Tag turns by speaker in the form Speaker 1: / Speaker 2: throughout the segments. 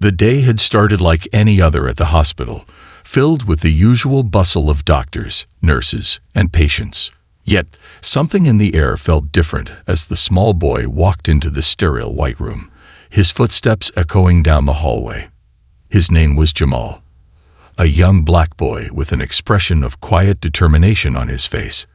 Speaker 1: The day had started like any other at the hospital, filled with the usual bustle of doctors, nurses, and patients. Yet, something in the air felt different as the small boy walked into the sterile white room, his footsteps echoing down the hallway. His name was Jamal, a young black boy with an expression of quiet determination on his face.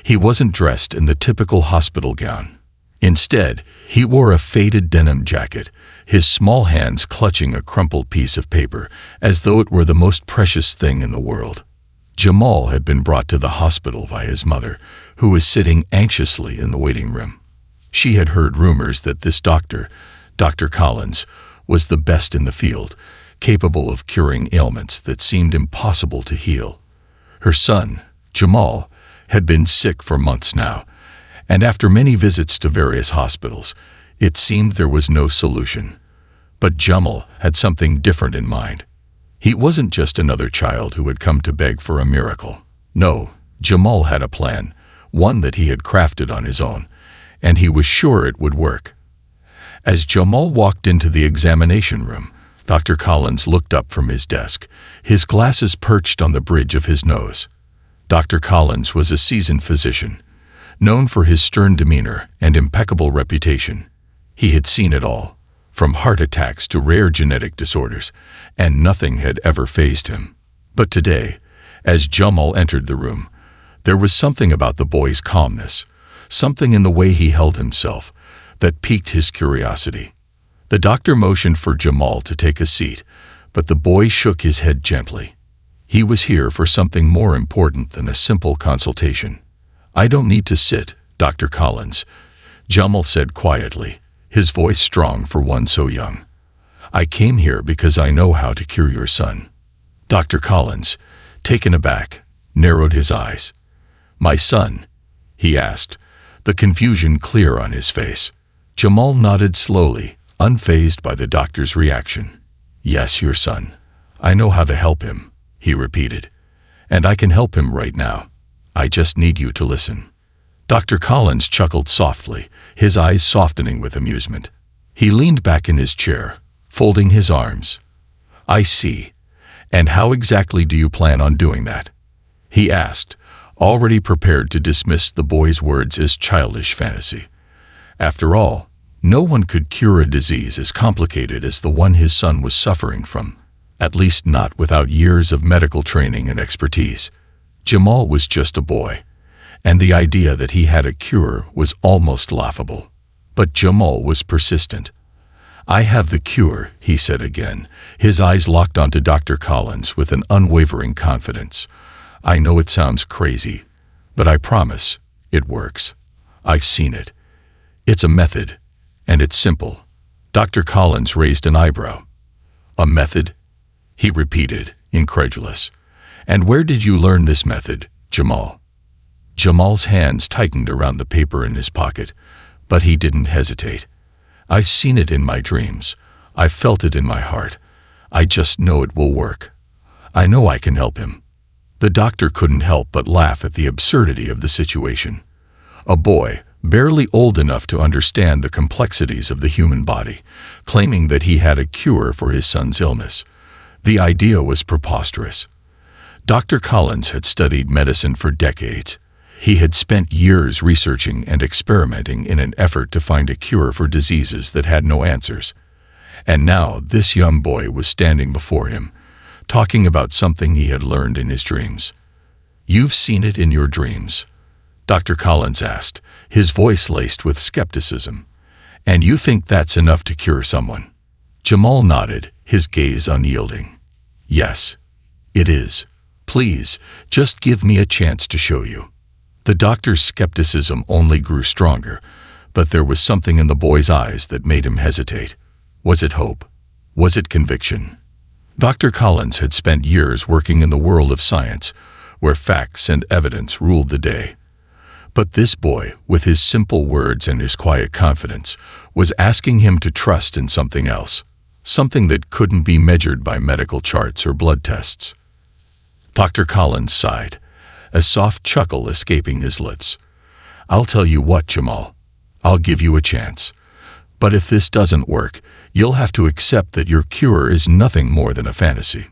Speaker 1: He wasn't dressed in the typical hospital gown. Instead, he wore a faded denim jacket, his small hands clutching a crumpled piece of paper as though it were the most precious thing in the world. Jamal had been brought to the hospital by his mother, who was sitting anxiously in the waiting room. She had heard rumors that this doctor, Dr. Collins, was the best in the field, capable of curing ailments that seemed impossible to heal. Her son, Jamal, had been sick for months now, and after many visits to various hospitals, it seemed there was no solution. But Jamal had something different in mind. He wasn't just another child who had come to beg for a miracle. No, Jamal had a plan, one that he had crafted on his own, and he was sure it would work. As Jamal walked into the examination room, Dr. Collins looked up from his desk, his glasses perched on the bridge of his nose. Dr. Collins was a seasoned physician, known for his stern demeanor and impeccable reputation. He had seen it all, from heart attacks to rare genetic disorders, and nothing had ever fazed him. But today, as Jamal entered the room, there was something about the boy's calmness, something in the way he held himself, that piqued his curiosity. The doctor motioned for Jamal to take a seat, but the boy shook his head gently. He was here for something more important than a simple consultation. "I don't need to sit, Dr. Collins," Jamal said quietly, his voice strong for one so young. "I came here because I know how to cure your son." Dr. Collins, taken aback, narrowed his eyes. "My son?" he asked, the confusion clear on his face. Jamal nodded slowly, unfazed by the doctor's reaction. "Yes, your son. I know how to help him," he repeated. "And I can help him right now. I just need you to listen." Dr. Collins chuckled softly, his eyes softening with amusement. He leaned back in his chair, folding his arms. "I see. And how exactly do you plan on doing that?" he asked, already prepared to dismiss the boy's words as childish fantasy. After all, no one could cure a disease as complicated as the one his son was suffering from, at least not without years of medical training and expertise. Jamal was just a boy, and the idea that he had a cure was almost laughable. But Jamal was persistent. "I have the cure," he said again, his eyes locked onto Dr. Collins with an unwavering confidence. "I know it sounds crazy, but I promise, it works. I've seen it. It's a method, and it's simple." Dr. Collins raised an eyebrow. "A method?" he repeated, incredulous. "And where did you learn this method, Jamal?" Jamal's hands tightened around the paper in his pocket, but he didn't hesitate. "I've seen it in my dreams. I've felt it in my heart. I just know it will work. I know I can help him." The doctor couldn't help but laugh at the absurdity of the situation. A boy, barely old enough to understand the complexities of the human body, claiming that he had a cure for his son's illness. The idea was preposterous. Dr. Collins had studied medicine for decades. He had spent years researching and experimenting in an effort to find a cure for diseases that had no answers. And now this young boy was standing before him, talking about something he had learned in his dreams. "You've seen it in your dreams?" Dr. Collins asked, his voice laced with skepticism. "And you think that's enough to cure someone?" Jamal nodded, his gaze unyielding. "Yes, it is. Please, just give me a chance to show you." The doctor's skepticism only grew stronger, but there was something in the boy's eyes that made him hesitate. Was it hope? Was it conviction? Dr. Collins had spent years working in the world of science, where facts and evidence ruled the day. But this boy, with his simple words and his quiet confidence, was asking him to trust in something else, something that couldn't be measured by medical charts or blood tests. Dr. Collins sighed, a soft chuckle escaping his lips. "I'll tell you what, Jamal. I'll give you a chance. But if this doesn't work, you'll have to accept that your cure is nothing more than a fantasy."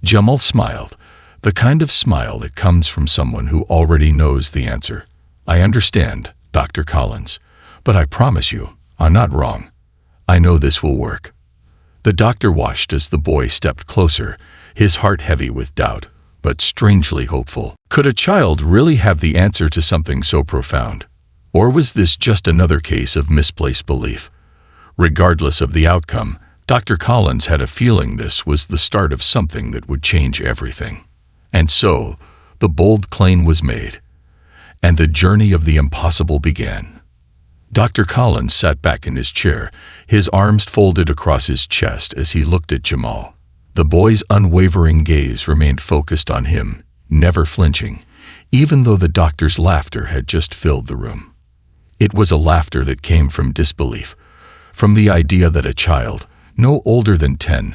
Speaker 1: Jamal smiled, the kind of smile that comes from someone who already knows the answer. "I understand, Dr. Collins, but I promise you, I'm not wrong. I know this will work." The doctor watched as the boy stepped closer, his heart heavy with doubt, but strangely hopeful. Could a child really have the answer to something so profound? Or was this just another case of misplaced belief? Regardless of the outcome, Dr. Collins had a feeling this was the start of something that would change everything. And so, the bold claim was made, and the journey of the impossible began. Dr. Collins sat back in his chair, his arms folded across his chest as he looked at Jamal. The boy's unwavering gaze remained focused on him, never flinching, even though the doctor's laughter had just filled the room. It was a laughter that came from disbelief, from the idea that a child, no older than 10,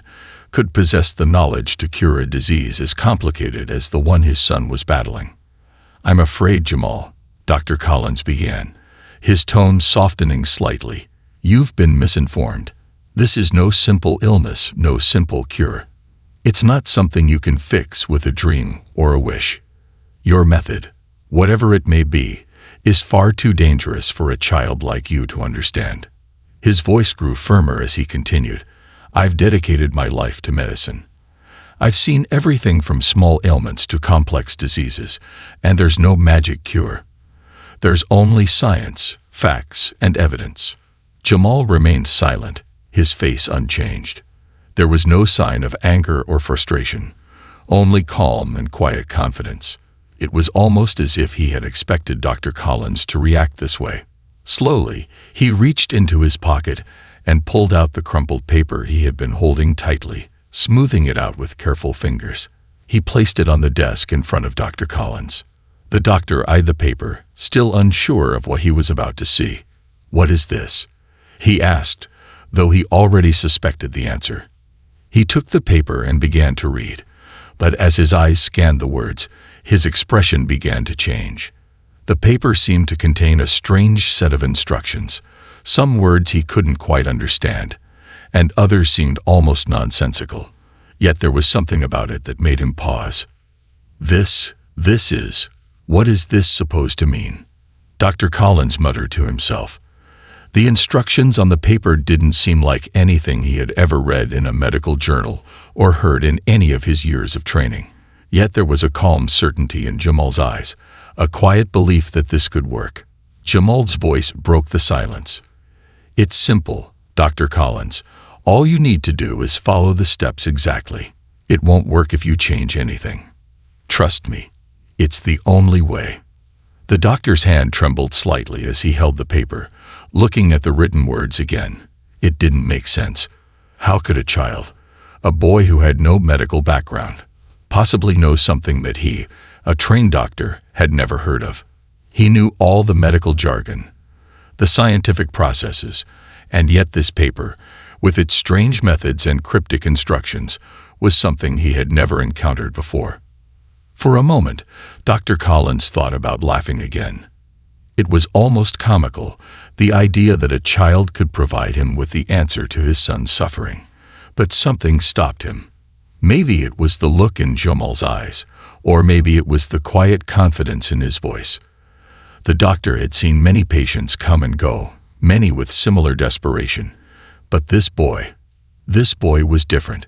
Speaker 1: could possess the knowledge to cure a disease as complicated as the one his son was battling. "I'm afraid, Jamal," Dr. Collins began, his tone softening slightly, "you've been misinformed. This is no simple illness, no simple cure. It's not something you can fix with a dream or a wish. Your method, whatever it may be, is far too dangerous for a child like you to understand." His voice grew firmer as he continued, "I've dedicated my life to medicine. I've seen everything from small ailments to complex diseases, and there's no magic cure. There's only science, facts, and evidence." Jamal remained silent, his face unchanged. There was no sign of anger or frustration, only calm and quiet confidence. It was almost as if he had expected Dr. Collins to react this way. Slowly, he reached into his pocket and pulled out the crumpled paper he had been holding tightly, smoothing it out with careful fingers. He placed it on the desk in front of Dr. Collins. The doctor eyed the paper, still unsure of what he was about to see. "What is this?" he asked, though he already suspected the answer. He took the paper and began to read, but as his eyes scanned the words, his expression began to change. The paper seemed to contain a strange set of instructions. Some words he couldn't quite understand, and others seemed almost nonsensical. Yet there was something about it that made him pause. What is this supposed to mean?" Dr. Collins muttered to himself. The instructions on the paper didn't seem like anything he had ever read in a medical journal or heard in any of his years of training. Yet there was a calm certainty in Jamal's eyes, a quiet belief that this could work. Jamal's voice broke the silence. "It's simple, Dr. Collins. All you need to do is follow the steps exactly. It won't work if you change anything. Trust me, it's the only way." The doctor's hand trembled slightly as he held the paper, looking at the written words again. It didn't make sense. How could a child, a boy who had no medical background, possibly know something that he, a trained doctor, had never heard of? He knew all the medical jargon, the scientific processes, and yet this paper, with its strange methods and cryptic instructions, was something he had never encountered before. For a moment, Dr. Collins thought about laughing again. It was almost comical, the idea that a child could provide him with the answer to his son's suffering. But something stopped him. Maybe it was the look in Jamal's eyes, or maybe it was the quiet confidence in his voice. The doctor had seen many patients come and go, many with similar desperation. But this boy was different.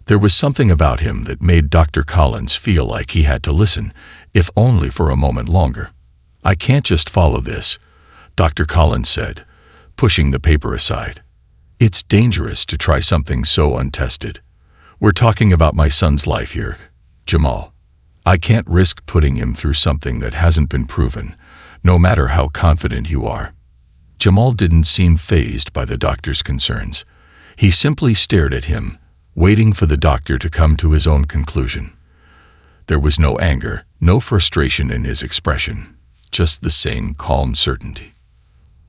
Speaker 1: There was something about him that made Dr. Collins feel like he had to listen, if only for a moment longer. "I can't just follow this," Dr. Collins said, pushing the paper aside. "It's dangerous to try something so untested. We're talking about my son's life here, Jamal. I can't risk putting him through something that hasn't been proven, no matter how confident you are." Jamal didn't seem fazed by the doctor's concerns. He simply stared at him, waiting for the doctor to come to his own conclusion. There was no anger, no frustration in his expression, just the same calm certainty.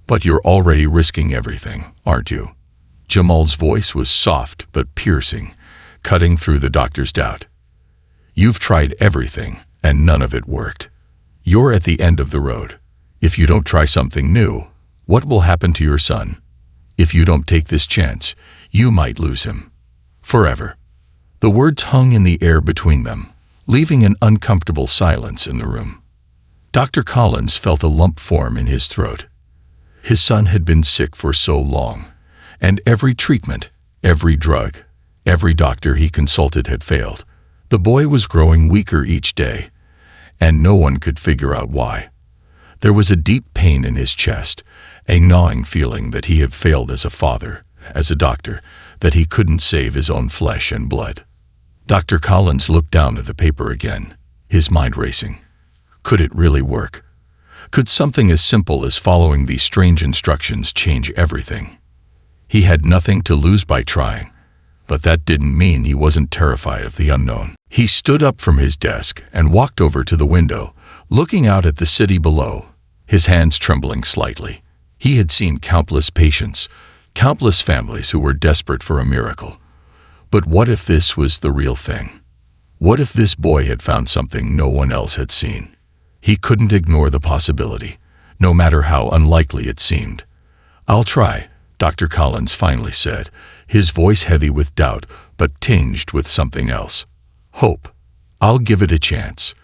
Speaker 1: "But you're already risking everything, aren't you?" Jamal's voice was soft but piercing, cutting through the doctor's doubt. "You've tried everything, and none of it worked. You're at the end of the road. If you don't try something new, what will happen to your son? If you don't take this chance, you might lose him. Forever." The words hung in the air between them, leaving an uncomfortable silence in the room. Dr. Collins felt a lump form in his throat. His son had been sick for so long, and every treatment, every drug, every doctor he consulted had failed. The boy was growing weaker each day, and no one could figure out why. There was a deep pain in his chest, a gnawing feeling that he had failed as a father, as a doctor, that he couldn't save his own flesh and blood. Dr. Collins looked down at the paper again, his mind racing. Could it really work? Could something as simple as following these strange instructions change everything? He had nothing to lose by trying, but that didn't mean he wasn't terrified of the unknown. He stood up from his desk and walked over to the window, looking out at the city below, his hands trembling slightly. He had seen countless patients, countless families who were desperate for a miracle. But what if this was the real thing? What if this boy had found something no one else had seen? He couldn't ignore the possibility, no matter how unlikely it seemed. "I'll try," Dr. Collins finally said, his voice heavy with doubt but tinged with something else. "Hope. I'll give it a chance.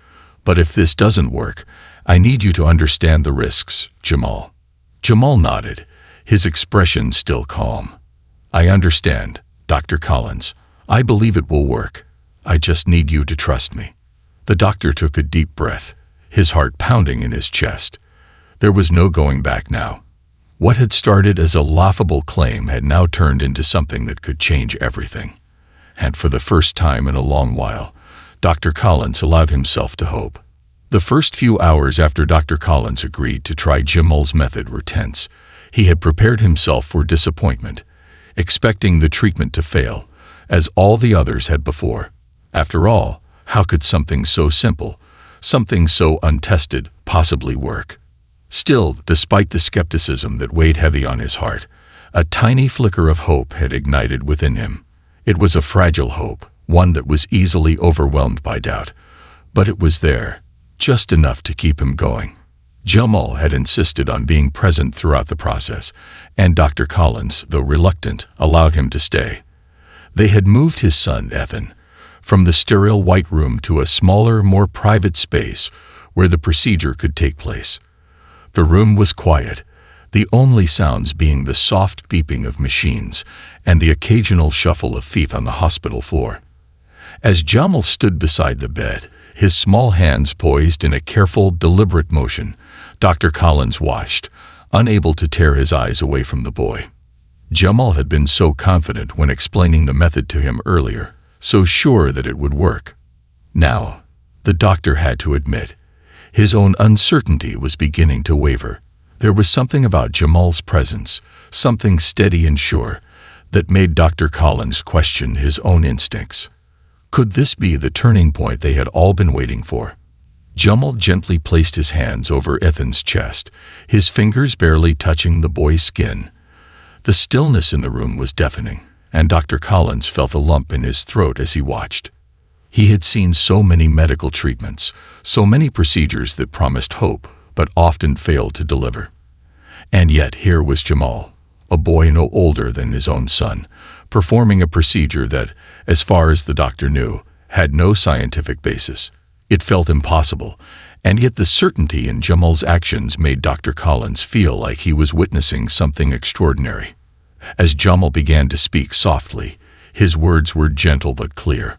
Speaker 1: But if this doesn't work, I need you to understand the risks, Jamal." Jamal nodded, his expression still calm. "I understand, Dr. Collins. I believe it will work. I just need you to trust me." The doctor took a deep breath, his heart pounding in his chest. There was no going back now. What had started as a laughable claim had now turned into something that could change everything. And for the first time in a long while, Dr. Collins allowed himself to hope. The first few hours after Dr. Collins agreed to try Jamal's method were tense. He had prepared himself for disappointment, expecting the treatment to fail, as all the others had before. After all, how could something so simple, something so untested, possibly work? Still, despite the skepticism that weighed heavy on his heart, a tiny flicker of hope had ignited within him. It was a fragile hope, one that was easily overwhelmed by doubt, but it was there, just enough to keep him going. Jamal had insisted on being present throughout the process, and Dr. Collins, though reluctant, allowed him to stay. They had moved his son, Ethan, from the sterile white room to a smaller, more private space where the procedure could take place. The room was quiet, the only sounds being the soft beeping of machines and the occasional shuffle of feet on the hospital floor. As Jamal stood beside the bed, his small hands poised in a careful, deliberate motion, Dr. Collins watched, unable to tear his eyes away from the boy. Jamal had been so confident when explaining the method to him earlier, so sure that it would work. Now, the doctor had to admit, his own uncertainty was beginning to waver. There was something about Jamal's presence, something steady and sure, that made Dr. Collins question his own instincts. Could this be the turning point they had all been waiting for? Jamal gently placed his hands over Ethan's chest, his fingers barely touching the boy's skin. The stillness in the room was deafening, and Dr. Collins felt a lump in his throat as he watched. He had seen so many medical treatments, so many procedures that promised hope, but often failed to deliver. And yet here was Jamal, a boy no older than his own son, performing a procedure that, as far as the doctor knew, had no scientific basis. It felt impossible, and yet the certainty in Jamal's actions made Dr. Collins feel like he was witnessing something extraordinary. As Jamal began to speak softly, his words were gentle but clear.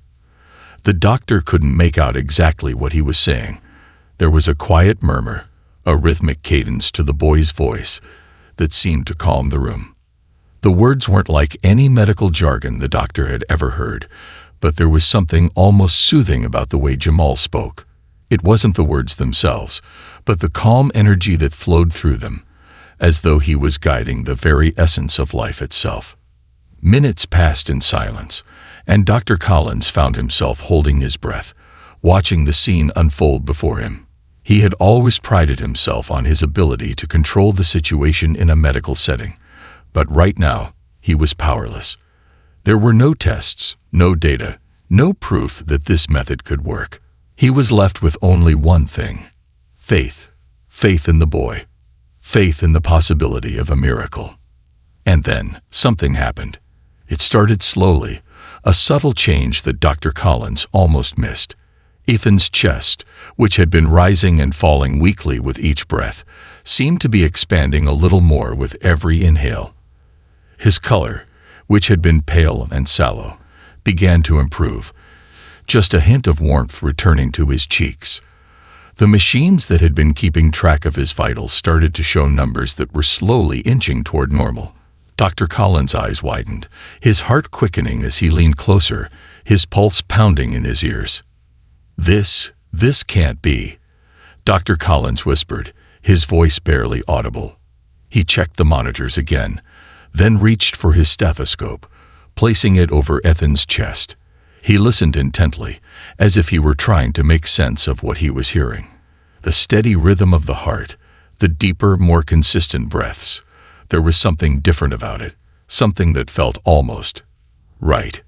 Speaker 1: The doctor couldn't make out exactly what he was saying. There was a quiet murmur, a rhythmic cadence to the boy's voice that seemed to calm the room. The words weren't like any medical jargon the doctor had ever heard, but there was something almost soothing about the way Jamal spoke. It wasn't the words themselves, but the calm energy that flowed through them, as though he was guiding the very essence of life itself. Minutes passed in silence, and Dr. Collins found himself holding his breath, watching the scene unfold before him. He had always prided himself on his ability to control the situation in a medical setting, but right now, he was powerless. There were no tests, no data, no proof that this method could work. He was left with only one thing: faith. Faith in the boy. Faith in the possibility of a miracle. And then something happened. It started slowly, a subtle change that Dr. Collins almost missed. Ethan's chest, which had been rising and falling weakly with each breath, seemed to be expanding a little more with every inhale. His color, which had been pale and sallow, began to improve, just a hint of warmth returning to his cheeks. The machines that had been keeping track of his vitals started to show numbers that were slowly inching toward normal. Dr. Collins' eyes widened, his heart quickening as he leaned closer, his pulse pounding in his ears. This can't be," Dr. Collins whispered, his voice barely audible. He checked the monitors again, then reached for his stethoscope, placing it over Ethan's chest. He listened intently, as if he were trying to make sense of what he was hearing. The steady rhythm of the heart, the deeper, more consistent breaths. There was something different about it, something that felt almost right.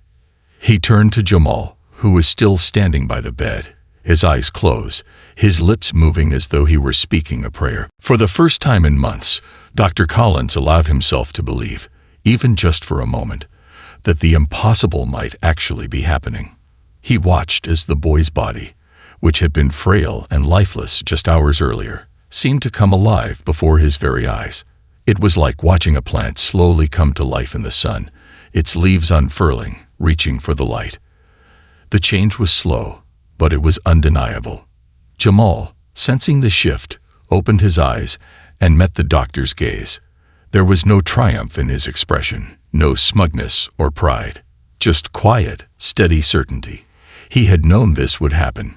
Speaker 1: He turned to Jamal, who was still standing by the bed, his eyes closed, his lips moving as though he were speaking a prayer. For the first time in months, Dr. Collins allowed himself to believe, even just for a moment, that the impossible might actually be happening. He watched as the boy's body, which had been frail and lifeless just hours earlier, seemed to come alive before his very eyes. It was like watching a plant slowly come to life in the sun, its leaves unfurling, reaching for the light. The change was slow, but it was undeniable. Jamal, sensing the shift, opened his eyes and met the doctor's gaze. There was no triumph in his expression, no smugness or pride, just quiet, steady certainty. He had known this would happen.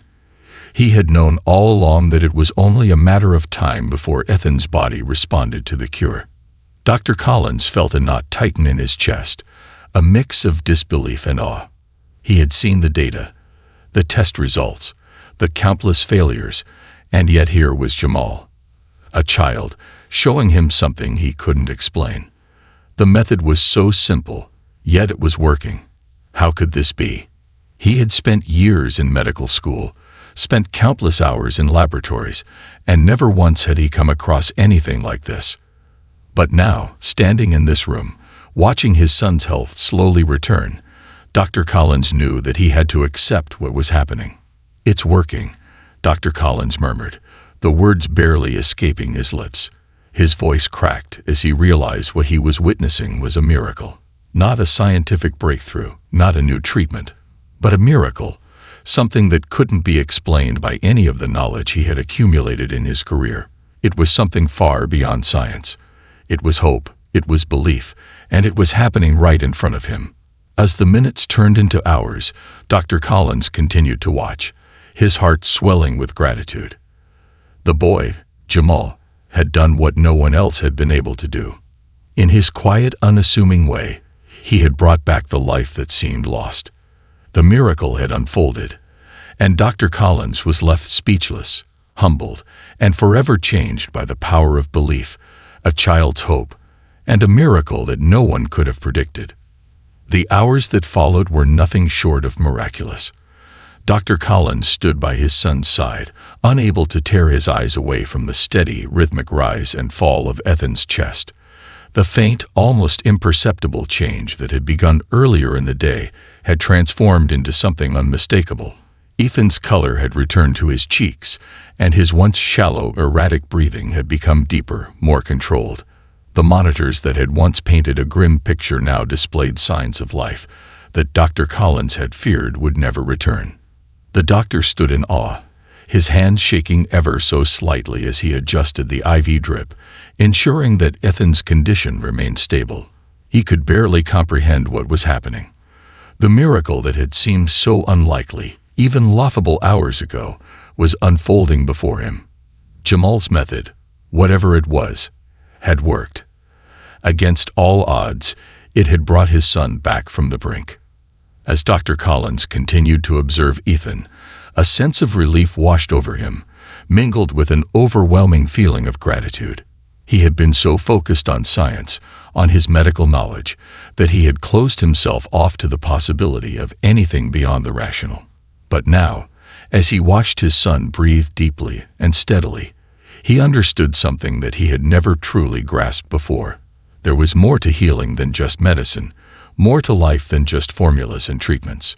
Speaker 1: He had known all along that it was only a matter of time before Ethan's body responded to the cure. Dr. Collins felt a knot tighten in his chest, a mix of disbelief and awe. He had seen the data, the test results, the countless failures, and yet here was Jamal, a child, showing him something he couldn't explain. The method was so simple, yet it was working. How could this be? He had spent years in medical school, spent countless hours in laboratories, and never once had he come across anything like this. But now, standing in this room, watching his son's health slowly return, Dr. Collins knew that he had to accept what was happening. "It's working," Dr. Collins murmured, the words barely escaping his lips. His voice cracked as he realized what he was witnessing was a miracle. Not a scientific breakthrough, not a new treatment, but a miracle, something that couldn't be explained by any of the knowledge he had accumulated in his career. It was something far beyond science. It was hope, it was belief, and it was happening right in front of him. As the minutes turned into hours, Dr. Collins continued to watch, his heart swelling with gratitude. The boy, Jamal, had done what no one else had been able to do. In his quiet, unassuming way, he had brought back the life that seemed lost. The miracle had unfolded, and Dr. Collins was left speechless, humbled, and forever changed by the power of belief, a child's hope, and a miracle that no one could have predicted. The hours that followed were nothing short of miraculous. Dr. Collins stood by his son's side, unable to tear his eyes away from the steady, rhythmic rise and fall of Ethan's chest. The faint, almost imperceptible change that had begun earlier in the day had transformed into something unmistakable. Ethan's color had returned to his cheeks, and his once shallow, erratic breathing had become deeper, more controlled. The monitors that had once painted a grim picture now displayed signs of life that Dr. Collins had feared would never return. The doctor stood in awe, his hands shaking ever so slightly as he adjusted the IV drip, ensuring that Ethan's condition remained stable. He could barely comprehend what was happening. The miracle that had seemed so unlikely, even laughable hours ago, was unfolding before him. Jamal's method, whatever it was, had worked. Against all odds, it had brought his son back from the brink. As Dr. Collins continued to observe Ethan, a sense of relief washed over him, mingled with an overwhelming feeling of gratitude. He had been so focused on science, on his medical knowledge, that he had closed himself off to the possibility of anything beyond the rational. But now, as he watched his son breathe deeply and steadily, he understood something that he had never truly grasped before. There was more to healing than just medicine, more to life than just formulas and treatments.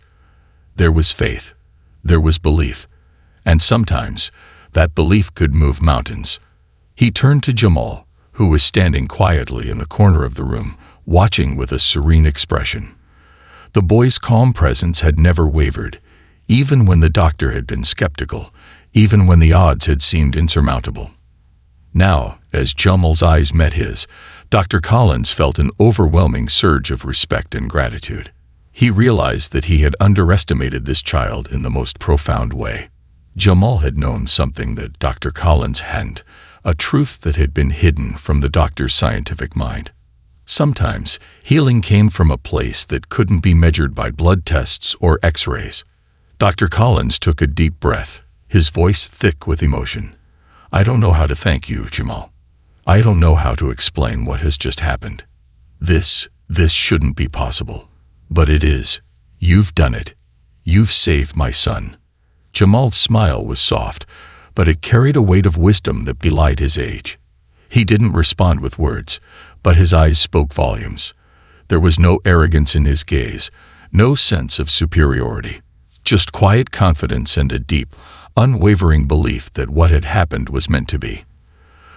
Speaker 1: There was faith, there was belief, and sometimes that belief could move mountains. He turned to Jamal, who was standing quietly in the corner of the room, watching with a serene expression. The boy's calm presence had never wavered, even when the doctor had been skeptical, even when the odds had seemed insurmountable. Now, as Jamal's eyes met his, Dr. Collins felt an overwhelming surge of respect and gratitude. He realized that he had underestimated this child in the most profound way. Jamal had known something that Dr. Collins hadn't, a truth that had been hidden from the doctor's scientific mind. Sometimes, healing came from a place that couldn't be measured by blood tests or X-rays. Dr. Collins took a deep breath, his voice thick with emotion. "I don't know how to thank you, Jamal. I don't know how to explain what has just happened. This shouldn't be possible. But it is. You've done it. You've saved my son." Jamal's smile was soft, but it carried a weight of wisdom that belied his age. He didn't respond with words, but his eyes spoke volumes. There was no arrogance in his gaze, no sense of superiority, just quiet confidence and a deep, unwavering belief that what had happened was meant to be.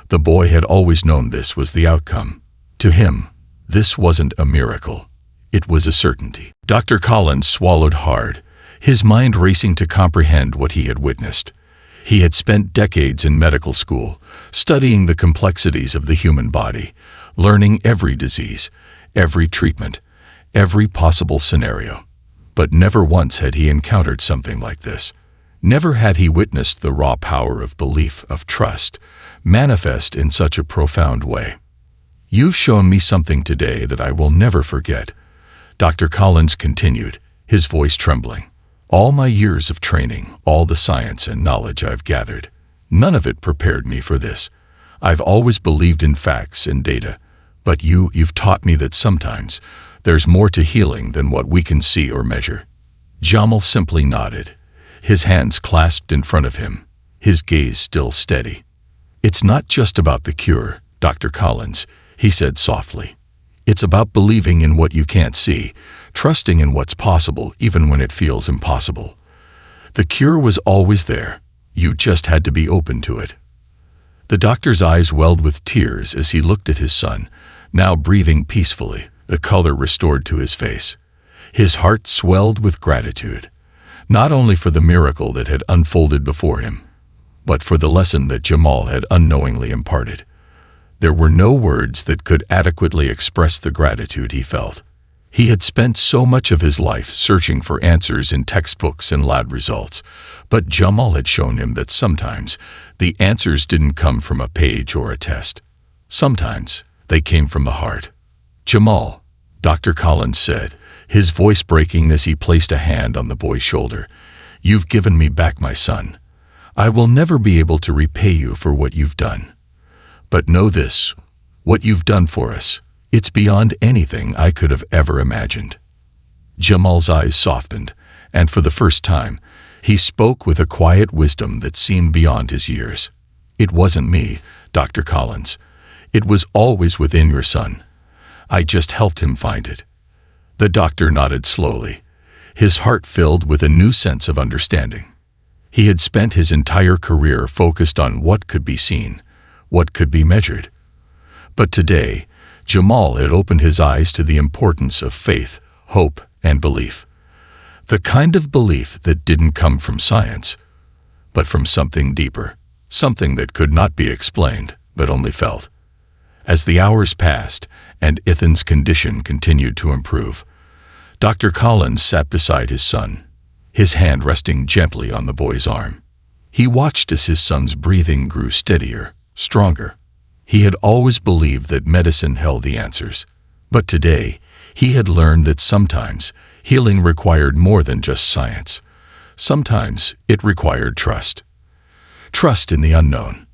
Speaker 1: The boy had always known this was the outcome. To him, this wasn't a miracle. It was a certainty. Dr. Collins swallowed hard, his mind racing to comprehend what he had witnessed. He had spent decades in medical school, studying the complexities of the human body, learning every disease, every treatment, every possible scenario. But never once had he encountered something like this. Never had he witnessed the raw power of belief, of trust, manifest in such a profound way. "You've shown me something today that I will never forget," Dr. Collins continued, his voice trembling. "All my years of training, all the science and knowledge I've gathered, none of it prepared me for this. I've always believed in facts and data, but you've taught me that sometimes there's more to healing than what we can see or measure." Jamal simply nodded, his hands clasped in front of him, his gaze still steady. "It's not just about the cure, Dr. Collins," he said softly. "It's about believing in what you can't see, trusting in what's possible even when it feels impossible. The cure was always there. You just had to be open to it." The doctor's eyes welled with tears as he looked at his son, now breathing peacefully, the color restored to his face. His heart swelled with gratitude, not only for the miracle that had unfolded before him, but for the lesson that Jamal had unknowingly imparted. There were no words that could adequately express the gratitude he felt. He had spent so much of his life searching for answers in textbooks and lab results, but Jamal had shown him that sometimes the answers didn't come from a page or a test. Sometimes they came from the heart. "Jamal," Dr. Collins said, his voice breaking as he placed a hand on the boy's shoulder, "you've given me back my son. I will never be able to repay you for what you've done. But know this, what you've done for us, it's beyond anything I could have ever imagined." Jamal's eyes softened, and for the first time, he spoke with a quiet wisdom that seemed beyond his years. "It wasn't me, Dr. Collins. It was always within your son. I just helped him find it." The doctor nodded slowly, his heart filled with a new sense of understanding. He had spent his entire career focused on what could be seen, what could be measured. But today, Jamal had opened his eyes to the importance of faith, hope, and belief. The kind of belief that didn't come from science, but from something deeper, something that could not be explained, but only felt. As the hours passed and Ethan's condition continued to improve, Dr. Collins sat beside his son, his hand resting gently on the boy's arm. He watched as his son's breathing grew steadier, stronger. He had always believed that medicine held the answers, but today he had learned that sometimes healing required more than just science. Sometimes it required trust. Trust in the unknown.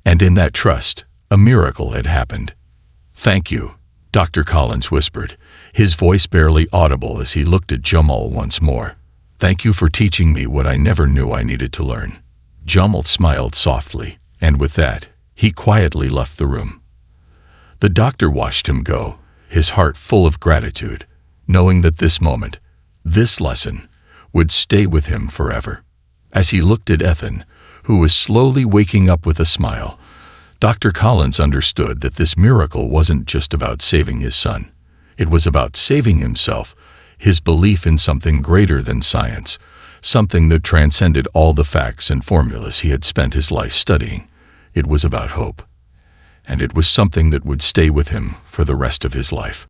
Speaker 1: And in that trust, a miracle had happened. "Thank you," Dr. Collins whispered, his voice barely audible as he looked at Jamal once more. "Thank you for teaching me what I never knew I needed to learn." Jamal smiled softly, and with that, he quietly left the room. The doctor watched him go, his heart full of gratitude, knowing that this moment, this lesson, would stay with him forever. As he looked at Ethan, who was slowly waking up with a smile, Dr. Collins understood that this miracle wasn't just about saving his son. It was about saving himself, his belief in something greater than science, something that transcended all the facts and formulas he had spent his life studying. It was about hope. And it was something that would stay with him for the rest of his life.